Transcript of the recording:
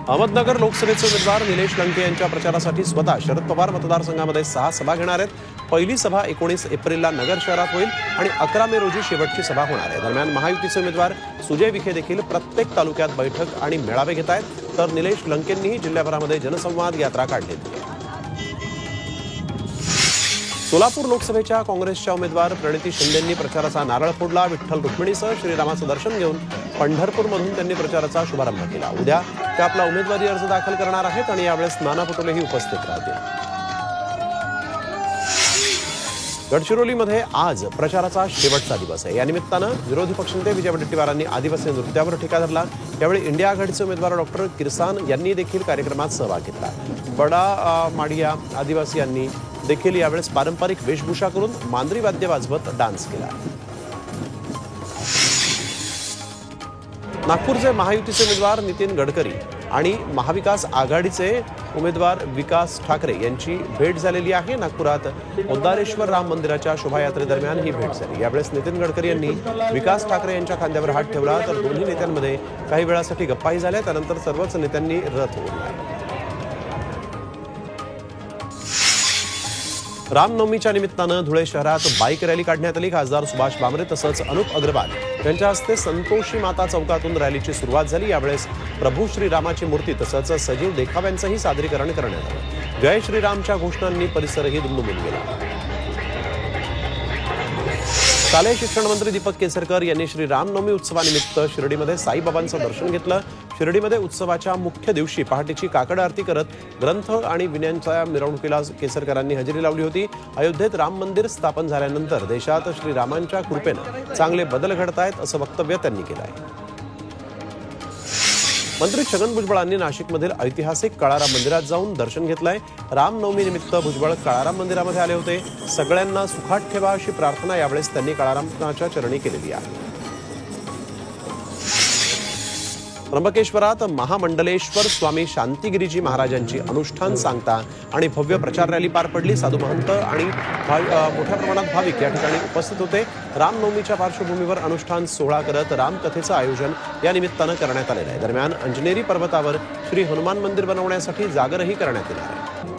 अहमदनगर लोकसभेचे उमेदवार निलेश लंके यांच्या प्रचारासाठी स्वतः शरद पवार मतदारसंघामध्ये 6 सभा घेणार आहेत। पहिली सभा 19 एप्रिलला नगर शहरात होईल आणि 11 मे रोजी शेवटची सभा होणार आहे। दरम्यान महायुतीचे उमेदवार सुजय विखे देखील प्रत्येक तालुक्यात बैठक आणि मेळावे घेत आहेत, तर निलेश लंकेंनीही जिल्ह्याभरामध्ये जनसंवाद यात्रा काढली आहे। सोलापूर लोकसभेच्या काँग्रेसच्या उमेदवार प्रणिती शिंदेंनी प्रचाराचा नारळ फोडला। विठ्ठल रुक्मिणीसह श्रीरामाचं दर्शन घेऊन पंढरपूरमधून त्यांनी प्रचाराचा शुभारंभ केला। उद्या ते आपला उमेदवारी अर्ज दाखल करणार आहेत आणि यावेळेस नाना पटोलेही उपस्थित राहतील। गडचिरोलीमध्ये आज प्रचाराचा शेवटचा दिवस आहे। या निमित्तानं विरोधी पक्षनेते विजय वडेट्टीवारांनी आदिवासी नृत्यावर ठिका धरला। यावेळी इंडिया आघाडीचे उमेदवार डॉक्टर किरसान यांनी देखील कार्यक्रमात सहभाग घेतला। बडा माडिया आदिवासी यांनी देखील यावेळेस पारंपरिक वेशभूषा करून मांद्री वाद्य वाजवत डान्स केला। नागपूरचे महायुतीचे उमेदवार नितीन गडकरी आणि महाविकास आघाडीचे उमेदवार विकास ठाकरे यांची भेट झालेली आहे। नागपुरात ओद्दारेश्वर राम मंदिराच्या शोभायात्रेदरम्यान ही भेट झाली। यावेळेस नितीन गडकरी यांनी विकास ठाकरे यांच्या खांद्यावर हात ठेवला, तर दोन्ही नेत्यांमध्ये काही वेळासाठी गप्पाही झाल्या। त्यानंतर सर्वच नेत्यांनी रथ ओढला। रामनवमीच्या निमित्तानं धुळे शहरात बाईक रॅली काढण्यात आली। खासदार सुभाष भामरे तसंच अनुप अग्रवाल यांच्या हस्ते संतोषी माता चौकातून रॅलीची सुरुवात झाली। यावेळेस प्रभू श्रीरामाची मूर्ती तसंच सजीव देखाव्यांचंही सादरीकरण करण्यात आलं। जय श्रीरामच्या घोषणांनी परिसरही दुमदुमून गेला। शालेय शिक्षण मंत्री दीपक केसरकर यांनी श्री रामनवमी उत्सवानिमित्त शिर्डीमध्ये साईबाबांचं दर्शन घेतलं। शिर्डीमध्ये उत्सवाच्या मुख्य दिवशी पहाटेची काकड आरती करत ग्रंथ आणि विनयांच्या मिरवणुकीला केसरकरांनी हजेरी लावली होती। अयोध्येत राम मंदिर स्थापन झाल्यानंतर देशात श्रीरामांच्या कृपेनं चांगले बदल घडत आहेत असं वक्तव्य त्यांनी केलं आहे। मंत्री छगन भुजबळांनी नाशिकमधील ऐतिहासिक काळाराम मंदिरात जाऊन दर्शन घेतलंय। रामनवमीनिमित्त भुजबळ काळाराम मंदिरामध्ये आले होते। सगळ्यांना सुखात ठेवा अशी प्रार्थना यावेळेस त्यांनी काळारामाच्या चरणी केलेली आहे। त्र्यंबकेश्वरात महामंडलेश्वर स्वामी शांतिगिरीजी महाराजांची अनुष्ठान सांगता आणि भव्य प्रचार रॅली पार पडली। साधू महंत आणि मोठ्या प्रमाणात भाविक या ठिकाणी उपस्थित होते। रामनवमीच्या पार्श्वभूमीवर अनुष्ठान सोहळा करत रामकथेचं आयोजन या निमित्तानं करण्यात आलेलं आहे। दरम्यान अंजनेरी पर्वतावर श्री हनुमान मंदिर बनवण्यासाठी जागरही करण्यात येणार आहे।